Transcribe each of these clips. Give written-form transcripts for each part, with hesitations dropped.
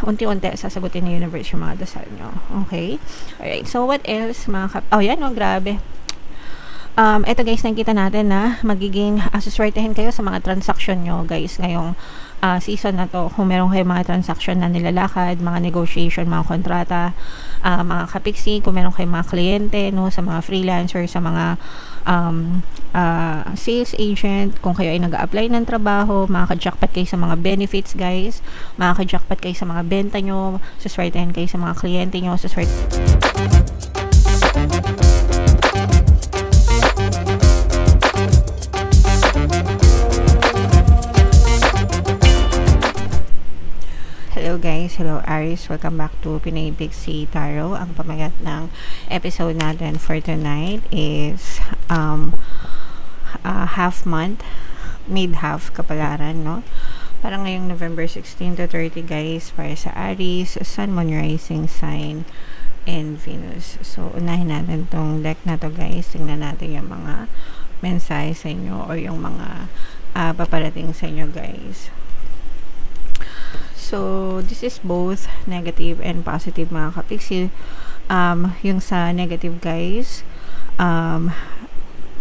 unti-unti sasagutin ng universe yung mga dasal nyo. Okay? Alright. So, what else, mga oh, yan, oh, grabe. Eto guys, nakikita natin na magiging suswertehin kayo sa mga transaction nyo guys ngayong season na to. Kung meron kayo mga transaction na nilalakad, mga negotiation, mga kontrata, mga kapiksi, kung meron kayo mga kliyente, no, sa mga freelancer, sa mga sales agent, kung kayo ay nag-a-apply ng trabaho, makaka-jackpot kayo sa mga benefits guys, makaka-jackpot kayo sa mga benta nyo, suswertehin kayo sa mga kliyente nyo, Hello guys, hello Aries, welcome back to Pinoy Pixie Tarot. Ang pamagat ng episode natin for tonight is half month, mid-half kapalaran, no? Parang ngayong November 16 to 30 guys, para sa Aries, Sun, Moon, Rising sign, and Venus. So, unahin natin tong deck na to guys. Tingnan natin yung mga mensahe sa inyo or yung mga paparating sa inyo guys. So, this is both negative and positive mga kapiksi. Yung sa negative guys,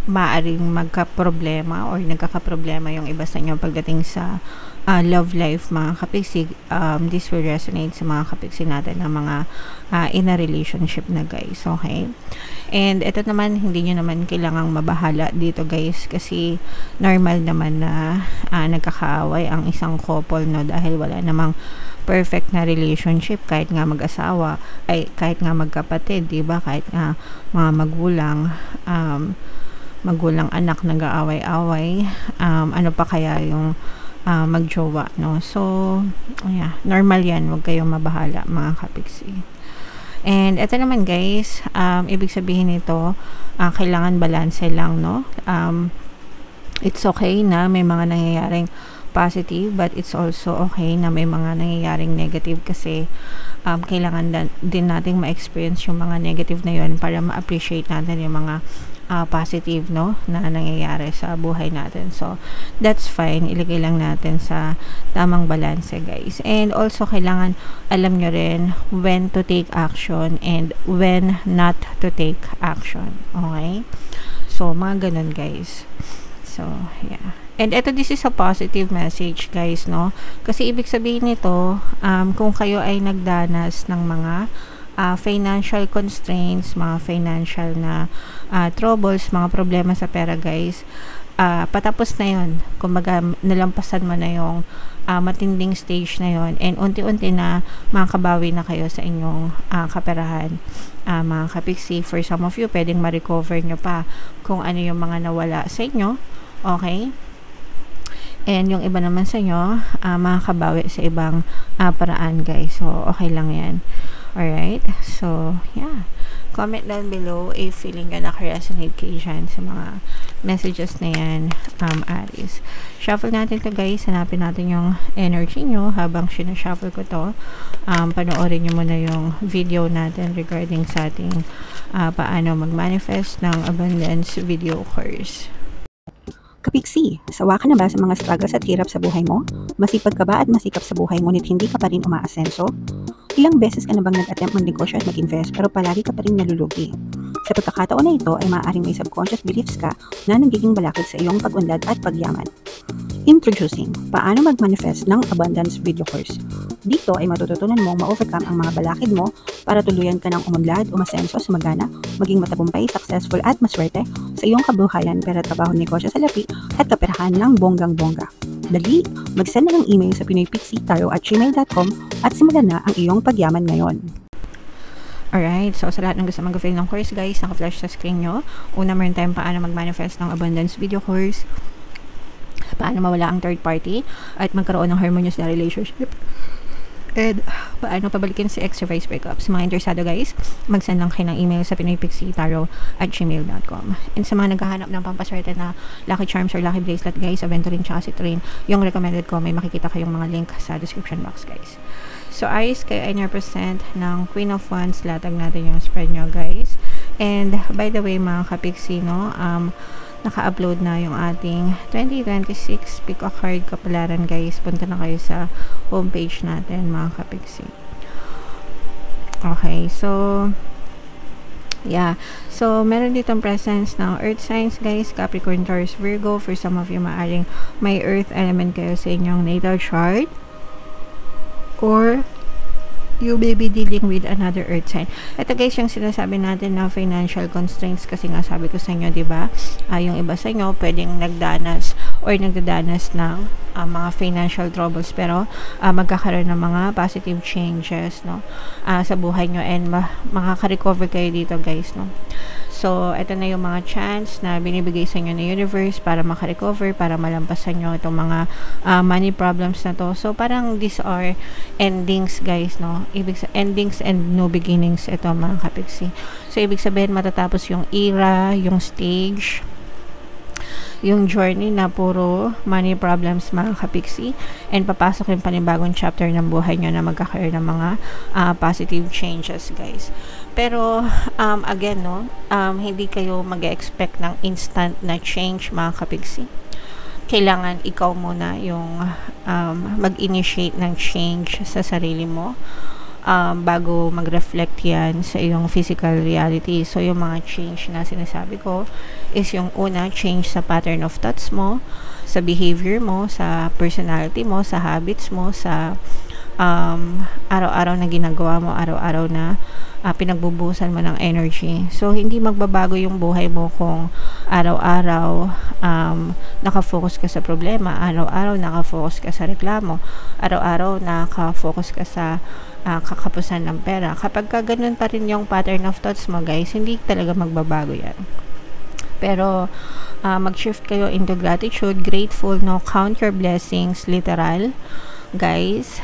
maaaring magka-problema or nagkaka-problema yung iba sa inyo pagdating sa love life mga kapiksi. This will resonate sa mga kapiksi natin na mga in a relationship na guys, okay? And ito naman, hindi nyo naman kailangang mabahala dito guys, kasi normal naman na nagkakaaway ang isang couple, no, dahil wala namang perfect na relationship, kahit nga mag-asawa, ay kahit nga magkapatid, diba? Kahit nga mga magulang anak nag-aaway-away, ano pa kaya yung magjowa, no? So, yeah, normal yan, huwag kayong mabahala mga kapiksi. And ito naman guys, ibig sabihin nito, kailangan balance lang, no? It's okay na may mga nangyayaring positive, but it's also okay na may mga nangyayaring negative, kasi kailangan din nating ma-experience yung mga negative na yun para ma-appreciate natin yung mga positive, no, na nangyayari sa buhay natin. So, that's fine. Ilagay lang natin sa tamang balance, guys. And also, kailangan alam nyo rin when to take action and when not to take action. Okay? So, mga ganun, guys. So, yeah. And this is a positive message, guys, no? Kasi ibig sabihin nito, kung kayo ay nagdanas ng mga financial constraints, mga financial na troubles, mga problema sa pera guys, patapos na yon. Kumbaga nalampasan mo na yung matinding stage na yon, and unti-unti na makakabawi na kayo sa inyong kaperahan, mga kapiksi. For some of you, pwedeng ma-recover nyo pa kung ano yung mga nawala sa inyo, okay? And yung iba naman sa inyo, makakabawi sa ibang paraan guys. So, okay lang yan. Alright, so, yeah. Comment down below if feeling ka naka-resonate kayo dyan sa mga messages na yan, Aries. Shuffle natin to guys. Hanapin natin yung energy nyo habang sinashuffle ko to. Panoorin nyo muna yung video natin regarding sa ating paano mag-manifest ng abundance video course. Kapiksi, sawa ka na ba sa mga struggles at hirap sa buhay mo? Masipag ka ba at masikap sa buhay ngunit hindi ka pa rin umaasenso? Ilang beses ka na bang nag-attempt magnegosyo at mag-invest pero palagi ka pa rin nalulugi? Sa pagkakataon na ito ay maaaring may subconscious beliefs ka na nagiging balakid sa iyong pag-unlad at pagyaman. Introducing, paano mag-manifest ng abundance video course. Dito ay matututunan mong ma-overcome ang mga balakid mo para tuluyan ka ng umunlad, umasenso, sumagana, maging matagumpay, successful at maswerte sa iyong kabuhayan, pera, trabaho, negosyo, salapi at kaperahan ng bonggang-bongga. Dali, mag-send na ng email sa pinoypixitaro@gmail.com at simulan na ang iyong pagyaman ngayon. Alright, so sa lahat ng gusto mag-fill ng course guys, naka-flash sa screen nyo. Una, meron tayong paano mag-manifest ng abundance video course, paano mawala ang third party at magkaroon ng harmonious na relationship, and paano pabalikin si ex-survice breakups. Mga interesado guys, mag-send lang kayo ng email sa pinoypixitaro@gmail.com. And sa mga naghahanap ng pampaswerte na lucky charms or lucky bracelet guys, aventurine tsaka citrine, yung recommended ko, may makikita kayong mga link sa description box guys. So Aries, kayo ay represent ng Queen of Wands. Latag natin yung spread nyo guys. And by the way mga kapiksi, no, naka-upload na yung ating 2026 Pick a Card Kapalaran, guys. Punta na kayo sa homepage natin, mga kapiksi. Okay, so yeah. So, meron ditong presence ng earth signs, guys. Capricorn, Taurus, Virgo. For some of you, maaring may earth element kayo sa inyong natal chart. Or you may be dealing with another earth sign. Ito, guys, yung sinasabi natin na financial constraints, kasi nga sabi ko sa inyo, diba, yung iba sa inyo pwedeng nagdanas or nagdadanas ng mga financial troubles, pero magkakaroon ng mga positive changes, no, sa buhay nyo, and makaka-recover kayo dito, guys, no. So, ito na yung mga chance na binibigay sa inyo ng universe para makarecover, para malampasan nyo itong mga money problems na to. So, parang these are endings, guys, no? Endings and new beginnings ito, mga kapiksi. So, ibig sabihin, matatapos yung era, yung stage, yung journey na puro money problems, mga kapiksi, and papasok yung panibagong chapter ng buhay nyo na magkakaroon ng mga positive changes, guys. Pero again, no, hindi kayo mag-expect ng instant na change, mga kapiksi. Kailangan ikaw muna yung mag-initiate ng change sa sarili mo bago mag-reflect yan sa iyong physical reality. So, yung mga change na sinasabi ko is yung una, change sa pattern of thoughts mo, sa behavior mo, sa personality mo, sa habits mo, sa araw-araw na ginagawa mo, araw-araw na pinagbubusan mo ng energy. So, hindi magbabago yung buhay mo kung araw-araw nakafocus ka sa problema, araw-araw nakafocus ka sa reklamo, araw-araw nakafocus ka sa kakapusan ng pera. Kapag ka ganun pa rin yung pattern of thoughts mo, guys, hindi talaga magbabago yan. Pero mag-shift kayo into gratitude, grateful, no, count your blessings, literal, guys.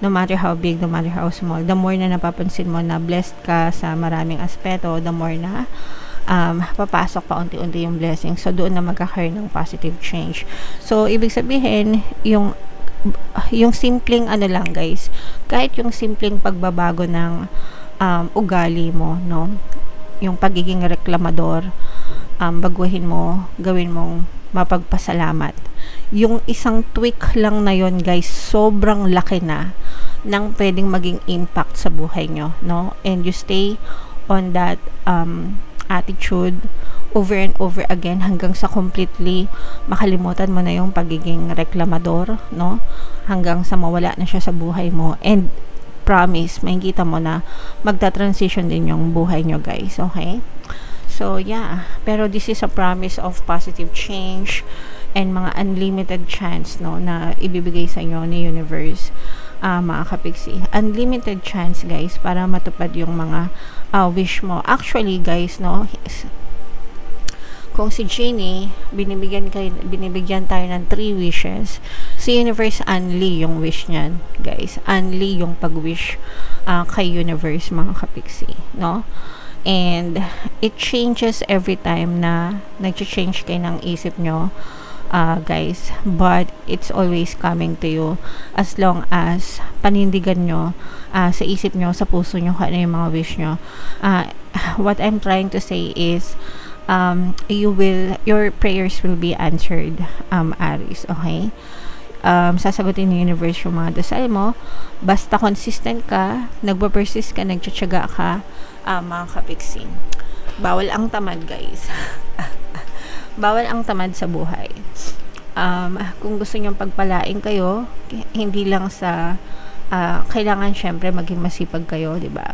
No matter how big, no matter how small, the more na napapansin mo na blessed ka sa maraming aspeto, the more na papasok pa unti-unti yung blessing. So, doon na magkakaroon ng positive change. So, ibig sabihin, yung simpleng ano lang, guys, kahit yung simpleng pagbabago ng ugali mo, no, yung pagiging reklamador, baguhin mo, gawin mong mapagpasalamat. Yung isang tweak lang na yon, guys, sobrang laki na ng pwedeng maging impact sa buhay nyo, no? And you stay on that attitude over and over again hanggang sa completely makalimutan mo na yung pagiging reklamador, no? Hanggang sa mawala na siya sa buhay mo. And promise, makikita mo na magta-transition din yung buhay nyo, guys, okay? So, yeah. Pero this is a promise of positive change and mga unlimited chance, no, na ibibigay sa inyo ni universe, mga kapiksi. Unlimited chance, guys, para matupad yung mga wish mo. Actually, guys, no, kung si Genie, binibigyan tayo ng 3 wishes, si universe only yung wish niyan, guys. Only yung pag-wish kay universe, mga kapiksi, no? And it changes every time na nag-change kayo ng isip nyo, guys, but it's always coming to you as long as panindigan nyo sa isip nyo, sa puso nyo, kung ano yung mga wish nyo. What I'm trying to say is your prayers will be answered, Aries, okay? Sasagutin ng universe yung mga dasal mo basta consistent ka, nagpo-persist ka, nagtsatsaga ka, mga kapiksi. Bawal ang tamad, guys. Bawal ang tamad sa buhay. Kung gusto nyo pagpalain kayo, hindi lang sa kailangan syempre maging masipag kayo, di ba?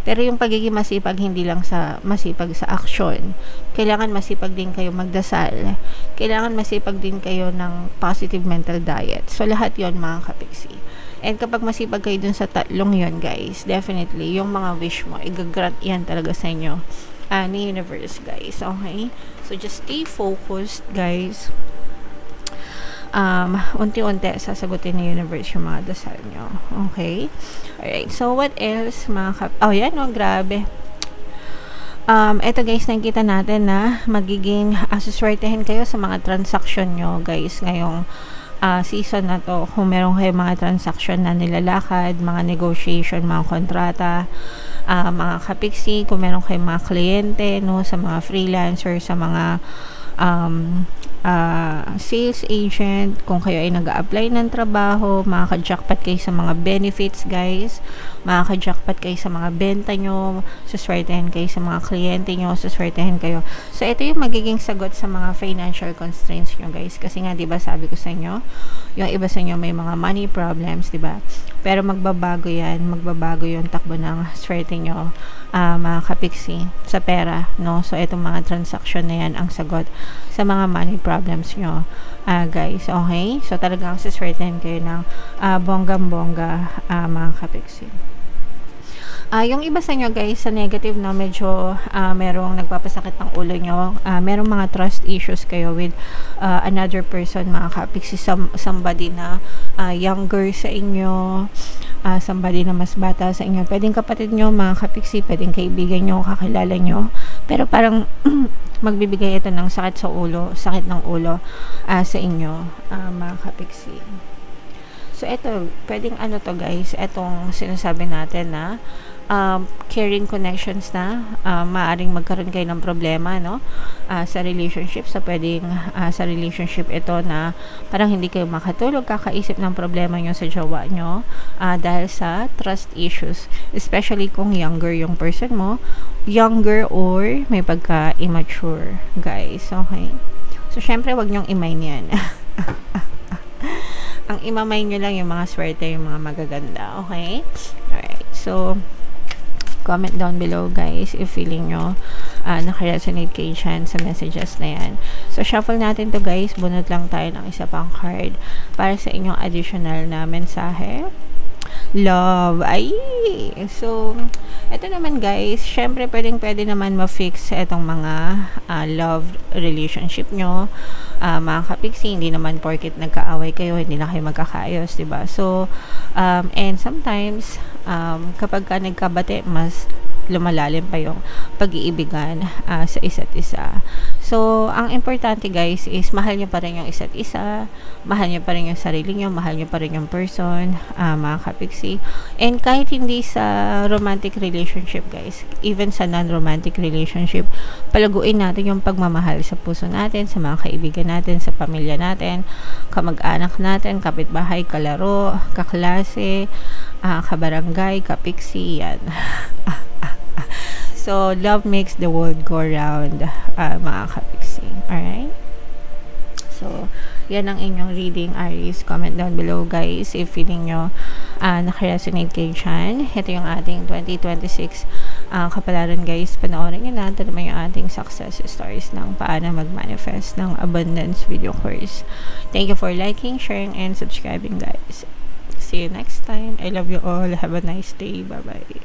Pero yung pagiging masipag, hindi lang sa masipag sa action. Kailangan masipag din kayo magdasal. Kailangan masipag din kayo ng positive mental diet. So, lahat yon, mga kapiksi. And kapag masipag kayo dun sa tatlong yon, guys, definitely, yung mga wish mo, igagrant yan talaga sa inyo ni universe, guys. Okay? So, just stay focused, guys. Unti-unti sasagutin ni universe yung mga dasal nyo. Okay? Alright. So, what else, mga oh, yan, oh, grabe. Eto, guys, nakikita natin na magiging asuswertehin kayo sa mga transaction nyo, guys, ngayong season na to. Kung meron kayo mga transaction na nilalakad, mga negotiation, mga kontrata, mga kapiksi, kung meron kayong mga kliyente, no, sa mga freelancer, sa mga sales agent, kung kayo ay nag-a-apply ng trabaho, makaka-jackpot kayo sa mga benefits, guys. Makaka-jackpot kayo sa mga benta nyo, suswertehin kayo sa mga kliyente nyo, suswertehin kayo. So, ito yung magiging sagot sa mga financial constraints nyo, guys. Kasi nga, diba, sabi ko sa inyo, yung iba sa inyo may mga money problems, diba? Pero magbabago yan, magbabago yung takbo ng swerte nyo, mga kapiksi, sa pera, no? So, itong mga transaction na yan ang sagot sa mga money problems nyo, guys. Okay? So, talagang siswertehin kayo ng bonggang-bongga, mga kapiksi. Yung iba sa inyo, guys, sa negative, no, medyo merong nagpapasakit ng ulo nyo, merong mga trust issues kayo with another person, mga kapiksi, somebody na younger sa inyo, somebody na mas bata sa inyo, pwedeng kapatid nyo, mga kapiksi, pwedeng kaibigan nyo, kakilala nyo, pero parang magbibigay ito ng sakit ng ulo sa inyo, mga kapiksi. So, ito, pwedeng ano to, guys, itong sinasabi natin na caring connections na maaring magkaroon kayo ng problema, no, sa relationship. So, pwedeng sa relationship ito na parang hindi kayo makatulog, kakaisip ng problema nyo sa jowa nyo dahil sa trust issues, especially kung younger yung person mo, younger or may pagka-immature, guys. Okay? So, syempre, wag nyong imain yan. Ang imamay nyo lang yung mga swerte, yung mga magaganda. Okay? Alright. So, comment down below, guys, if feeling nyo nakaresonate kayo dyan sa messages na yan. So, shuffle natin to, guys. Bunot lang tayo ng isa pang card para sa inyong additional na mensahe. Love. Ay! So, ito naman, guys, syempre pwede naman ma-fix itong mga love relationship nyo, mga kapiksi. Hindi naman porket nagkaaway kayo, hindi na kayo magkakaayos, diba? So, and sometimes, kapag ka nagkabate, mas lumalalim pa yung pag-iibigan sa isa't isa. So, ang importante, guys, is mahal nyo pa rin yung isa't isa, mahal nyo pa rin yung sarili nyo, mahal nyo pa rin yung person, mga kapiksi. And kahit hindi sa romantic relationship, guys, even sa non-romantic relationship, palaguin natin yung pagmamahal sa puso natin, sa mga kaibigan natin, sa pamilya natin, kamag-anak natin, kapitbahay, kalaro, kaklase, kabarangay, kapiksi, yan. So, love makes the world go round, mga kapiksi. Alright? So, yan ang inyong reading, Aries. Comment down below, guys, if feeling nyo nakaresonate kayo dyan. Ito yung ating 2026 kapalaran, guys. Panoorin nyo na. Ito naman yung ating success stories ng paano mag-manifest ng abundance video course. Thank you for liking, sharing, and subscribing, guys. See you next time. I love you all. Have a nice day. Bye-bye.